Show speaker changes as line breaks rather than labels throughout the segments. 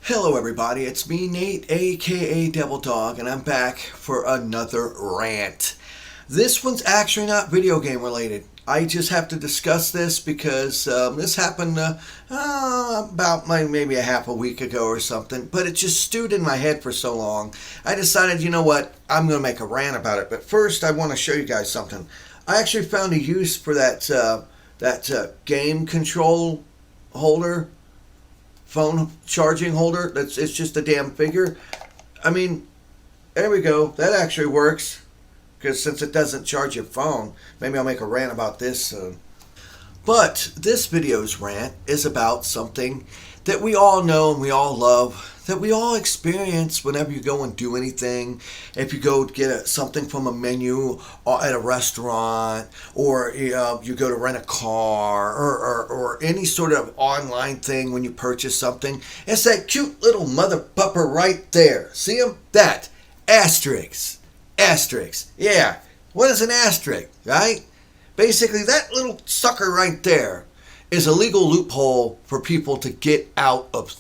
Hello everybody, it's me Nate aka Devil Dog, and I'm back for another rant. This one's actually not video game related. I just have to discuss this because this happened about maybe a half a week ago or something, but it just stewed in my head for so long. I decided, you know what, I'm going to make a rant about it. But first, I want to show you guys something. I actually found a use for that game control holder, phone charging holder. It's just a damn figure. I mean, there we go. That actually works. Because since it doesn't charge your phone, maybe I'll make a rant about this soon. But this video's rant is about something that we all know and we all love, that we all experience whenever you go and do anything. If you go get something from a menu at a restaurant, or you go to rent a car, or any sort of online thing when you purchase something, it's that cute little mother pupper right there. See him? That. Asterix. Asterix. Yeah. What is an asterisk, right? Basically, that little sucker right there is a legal loophole for people to get out of,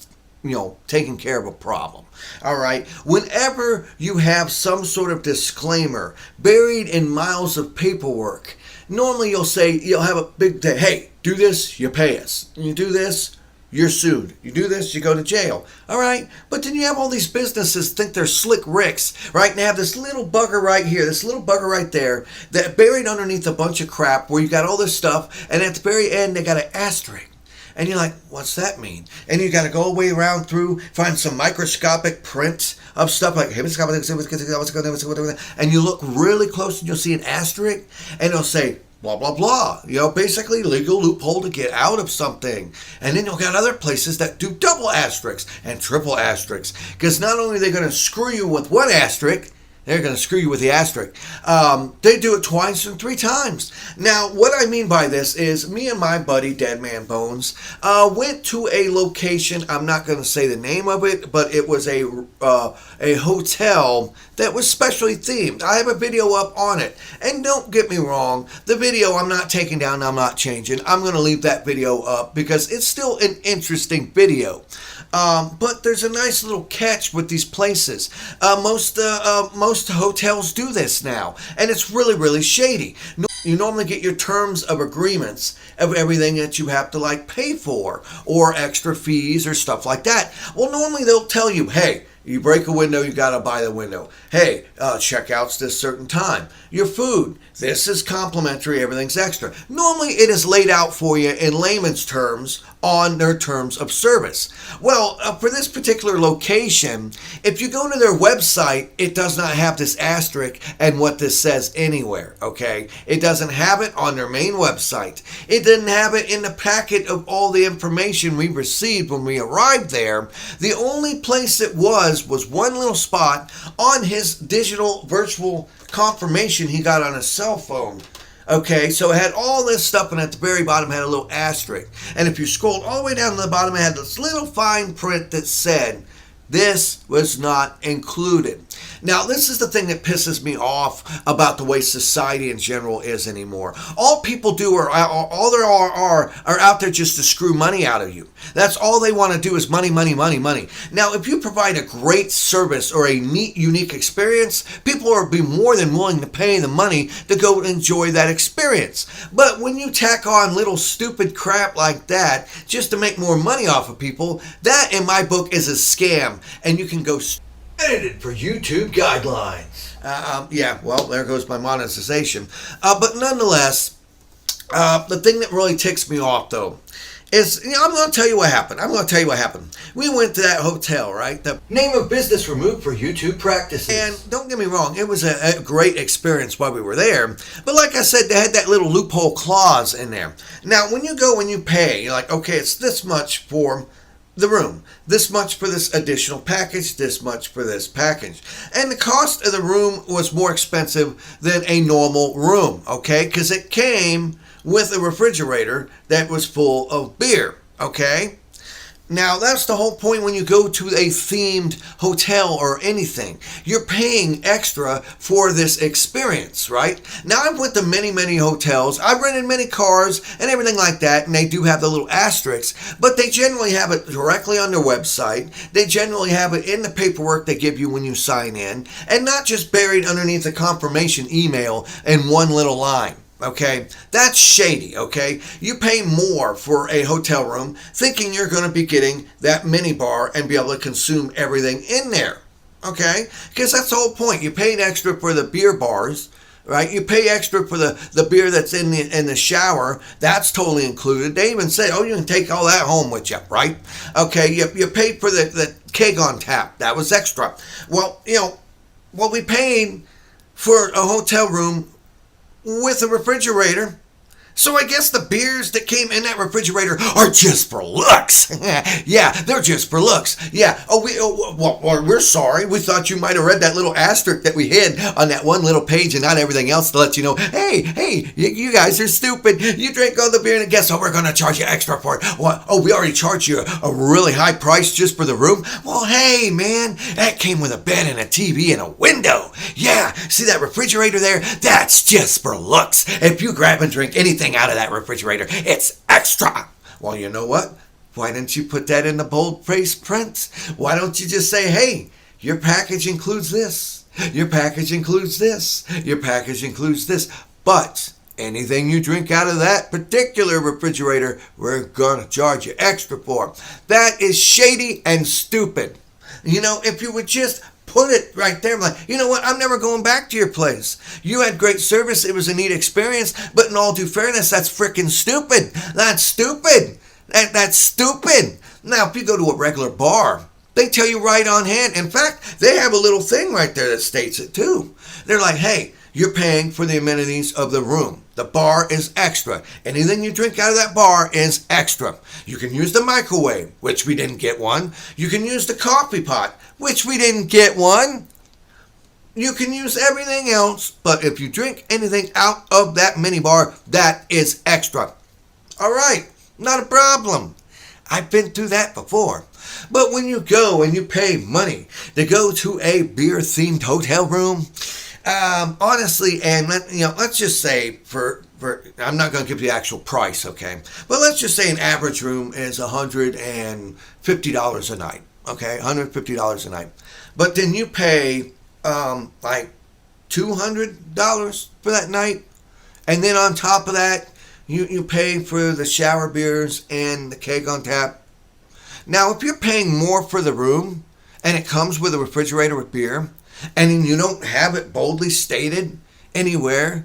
taking care of a problem. All right. Whenever you have some sort of disclaimer buried in miles of paperwork, normally you'll have a big day. Hey, do this, you pay us. You do this, you're sued. You do this, you go to jail. All right? But then you have all these businesses think they're slick ricks, right? And they have this little bugger right here, this little bugger right there, that buried underneath a bunch of crap where you got all this stuff, and at the very end, they got an asterisk. And you're like, what's that mean? And you got to go all the way around through, find some microscopic prints of stuff like, and you look really close and you'll see an asterisk, and it'll say, blah, blah, blah. Basically legal loophole to get out of something. And then you'll get other places that do double asterisks and triple asterisks. Because not only are they going to screw you with one asterisk, they're going to screw you with the asterisk. They do it twice and three times. Now, what I mean by this is me and my buddy, Dead Man Bones, went to a location. I'm not going to say the name of it, but it was a hotel that was specially themed. I have a video up on it. And don't get me wrong, the video I'm not taking down, I'm not changing. I'm going to leave that video up because it's still an interesting video. But there's a nice little catch with these places. Most hotels do this now, and it's really, really shady. You normally get your terms of agreements of everything that you have to pay for, or extra fees or stuff like that. Well, normally they'll tell you, hey, you break a window, you got to buy the window. Hey, checkout's this certain time. Your food, this is complimentary, everything's extra. Normally it is laid out for you in layman's terms on their terms of service. Well, for this particular location, if you go to their website, it does not have this asterisk and what this says anywhere, okay? It doesn't have it on their main website. It didn't have it in the packet of all the information we received when we arrived there. The only place it was one little spot on his digital virtual confirmation he got on his cell phone. Okay, so it had all this stuff, and at the very bottom had a little asterisk. And if you scrolled all the way down to the bottom, it had this little fine print that said, this was not included. Now, this is the thing that pisses me off about the way society in general is anymore. All people do are out there just to screw money out of you. That's all they want to do is money, money, money, money. Now, if you provide a great service or a neat, unique experience, people will be more than willing to pay the money to go enjoy that experience. But when you tack on little stupid crap like that just to make more money off of people, that in my book is a scam, and you can go edited for YouTube guidelines. Yeah, well, there goes my monetization. But nonetheless, the thing that really ticks me off, though, is, I'm going to tell you what happened. We went to that hotel, right? The name of business removed for YouTube practices. And don't get me wrong, it was a great experience while we were there. But like I said, they had that little loophole clause in there. Now, when you go and you pay, you're like, okay, it's this much for the room, this much for this additional package, this much for this package. And the cost of the room was more expensive than a normal room, okay? Because it came with a refrigerator that was full of beer, okay? Now, that's the whole point when you go to a themed hotel or anything. You're paying extra for this experience, right? Now, I've went to many, many hotels. I've rented many cars and everything like that, and they do have the little asterisks, but they generally have it directly on their website. They generally have it in the paperwork they give you when you sign in, and not just buried underneath a confirmation email in one little line. Okay, that's shady. Okay, you pay more for a hotel room thinking you're going to be getting that mini bar and be able to consume everything in there. Okay, because that's the whole point. You paid extra for the beer bars, right? You pay extra for the beer that's in the shower. That's totally included. They even say, oh, you can take all that home with you, right? Okay, you paid for the keg on tap. That was extra. Well, we paid for a hotel room with a refrigerator. So I guess the beers that came in that refrigerator are just for looks. Yeah, they're just for looks. Yeah. We're sorry. We thought you might have read that little asterisk that we hid on that one little page and not everything else to let you know, hey, you guys are stupid. You drank all the beer and guess what? We're going to charge you extra for it. What? Oh, we already charged you a really high price just for the room? Well, hey, man, that came with a bed and a TV and a window. Yeah, see that refrigerator there? That's just for looks. If you grab and drink anything out of that refrigerator, it's extra. Well, you know what? Why didn't you put that in the bold-faced print? Why don't you just say, hey, your package includes this, your package includes this, your package includes this, but anything you drink out of that particular refrigerator, we're going to charge you extra for. That is shady and stupid. If you would just put it right there. Like, you know what? I'm never going back to your place. You had great service. It was a neat experience. But in all due fairness, that's freaking stupid. That's stupid. That's stupid. Now, if you go to a regular bar, they tell you right on hand. In fact, they have a little thing right there that states it too. They're like, hey, you're paying for the amenities of the room. The bar is extra. Anything you drink out of that bar is extra. You can use the microwave, which we didn't get one. You can use the coffee pot, which we didn't get one. You can use everything else, but if you drink anything out of that minibar, that is extra. All right, not a problem. I've been through that before. But when you go and you pay money to go to a beer-themed hotel room, honestly, and let's just say for I'm not going to give you the actual price, okay? But let's just say an average room is $150 a night, okay? $150 a night. But then you pay like $200 for that night, and then on top of that, you pay for the shower beers and the keg on tap. Now, if you're paying more for the room and it comes with a refrigerator with beer, and you don't have it boldly stated anywhere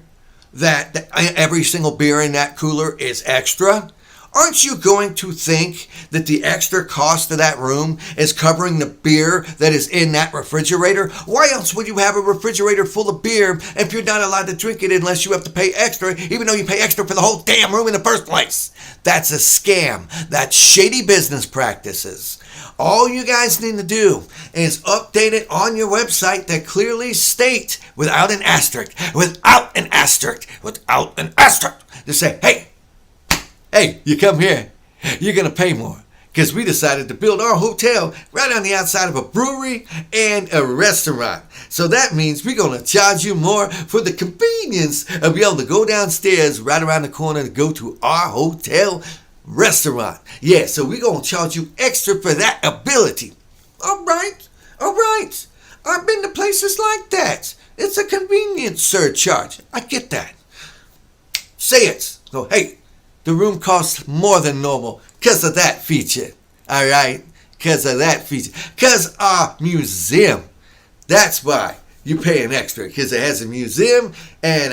that every single beer in that cooler is extra, aren't you going to think that the extra cost of that room is covering the beer that is in that refrigerator? Why else would you have a refrigerator full of beer if you're not allowed to drink it unless you have to pay extra, even though you pay extra for the whole damn room in the first place? That's a scam. That's shady business practices. All you guys need to do is update it on your website that clearly state without an asterisk, to say, hey, you come here, you're going to pay more. Because we decided to build our hotel right on the outside of a brewery and a restaurant. So that means we're going to charge you more for the convenience of being able to go downstairs right around the corner to go to our hotel restaurant. Yeah, so we're going to charge you extra for that ability. All right. I've been to places like that. It's a convenience surcharge. I get that. Say it. So, hey, the room costs more than normal because of that feature. All right? Because of that feature. Because our museum. That's why you pay an extra. Because it has a museum and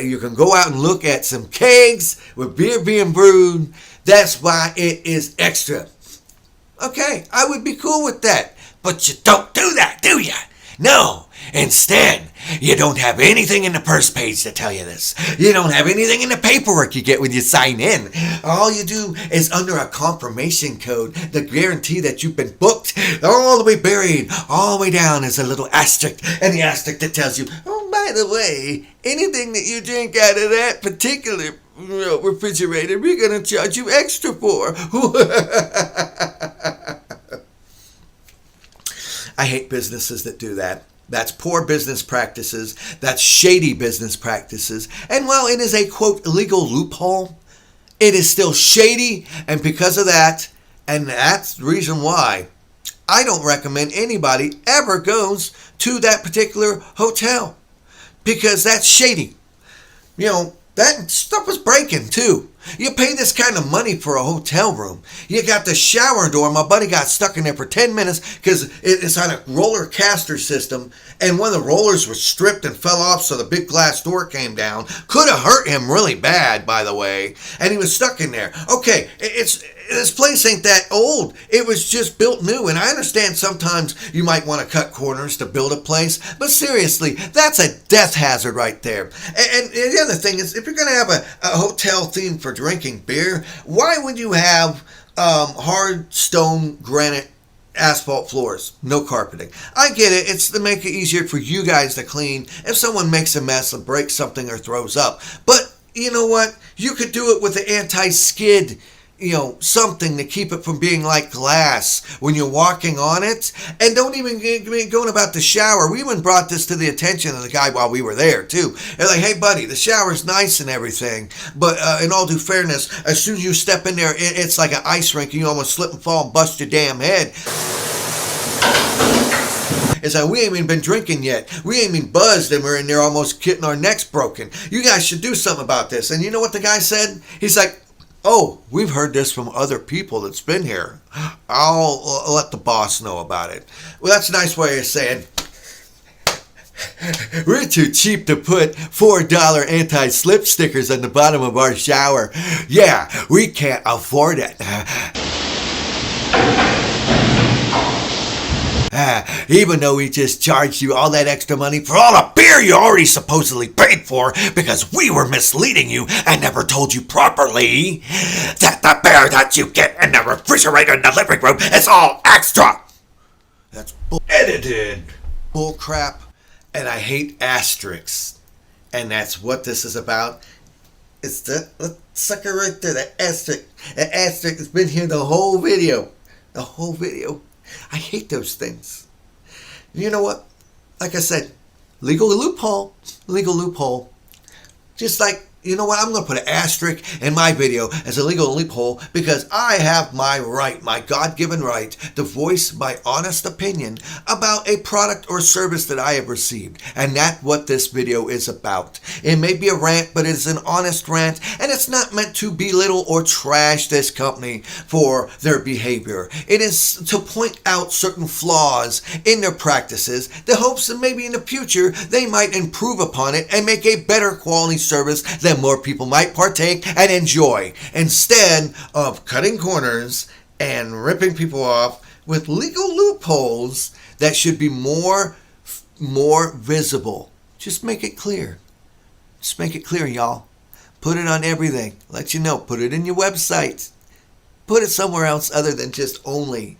you can go out and look at some kegs with beer being brewed. That's why it is extra. Okay, I would be cool with that. But you don't do that, do you? No. Instead, you don't have anything in the first page to tell you this. You don't have anything in the paperwork you get when you sign in. All you do is under a confirmation code, the guarantee that you've been booked, all the way buried, all the way down is a little asterisk, and the asterisk that tells you, oh, by the way, anything that you drink out of that particular refrigerator, we're going to charge you extra for. I hate businesses that do that. That's poor business practices. That's shady business practices. And while it is a, quote, legal loophole, it is still shady. And because of that, and that's the reason why, I don't recommend anybody ever goes to that particular hotel. Because that's shady. You know, that stuff was breaking too. You pay this kind of money for a hotel room. You got the shower door. My buddy got stuck in there for 10 minutes because it's on a roller caster system. And one of the rollers was stripped and fell off, so the big glass door came down. Could have hurt him really bad, by the way. And he was stuck in there. Okay, this place ain't that old. It was just built new. And I understand sometimes you might want to cut corners to build a place. But seriously, that's a death hazard right there. And the other thing is, if you're going to have a hotel theme for drinking beer, why would you have hard stone granite asphalt floors, no carpeting? I get it. It's to make it easier for you guys to clean if someone makes a mess and breaks something or throws up. But you know what? You could do it with the anti-skid, something to keep it from being like glass when you're walking on it. And don't even get going about the shower. We even brought this to the attention of the guy while we were there too. They're like, hey buddy, the shower's nice and everything, but in all due fairness, as soon as you step in there, it's like an ice rink and you almost slip and fall and bust your damn head. It's like, we ain't even been drinking yet. We ain't even buzzed and we're in there almost getting our necks broken. You guys should do something about this. And you know what the guy said? He's like, oh, we've heard this from other people that's been here. I'll let the boss know about it. Well, that's a nice way of saying, we're too cheap to put $4 anti-slip stickers on the bottom of our shower. Yeah, we can't afford it. Even though we just charged you all that extra money for all the beer you already supposedly paid for because we were misleading you and never told you properly that the beer that you get in the refrigerator in the living room is all extra. That's edited bull crap, and I hate Asterix, and that's what this is about. It's the sucker right there, the Asterix. The Asterix has been here the whole video. The whole video. I hate those things. You know what? Like I said, legal loophole. Legal loophole. Just like, you know what? I'm going to put an asterisk in my video as a legal loophole because I have my right, my God-given right, to voice my honest opinion about a product or service that I have received. And that's what this video is about. It may be a rant, but it's an honest rant, and it's not meant to belittle or trash this company for their behavior. It is to point out certain flaws in their practices, the hopes that maybe in the future they might improve upon it and make a better quality service that more people might partake and enjoy, instead of cutting corners and ripping people off with legal loopholes that should be more visible. Just make it clear. Just make it clear, y'all. Put it on everything. Let you know. Put it in your website. Put it somewhere else other than just only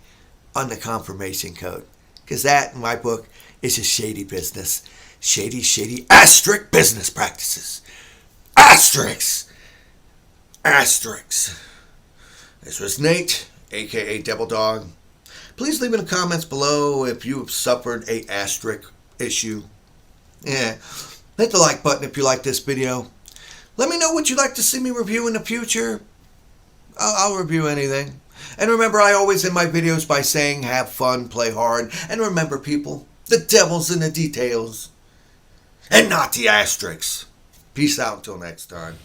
on the confirmation code. Because that, in my book, is just shady business. Shady Asterix business practices. Asterix! This was Nate, aka Devil Dog. Please leave in the comments below if you have suffered a Asterix issue. Yeah. Hit the like button if you like this video. Let me know what you'd like to see me review in the future. I'll review anything. And remember, I always end my videos by saying, have fun, play hard. And remember, people, the devil's in the details. And not the Asterix. Peace out until next time.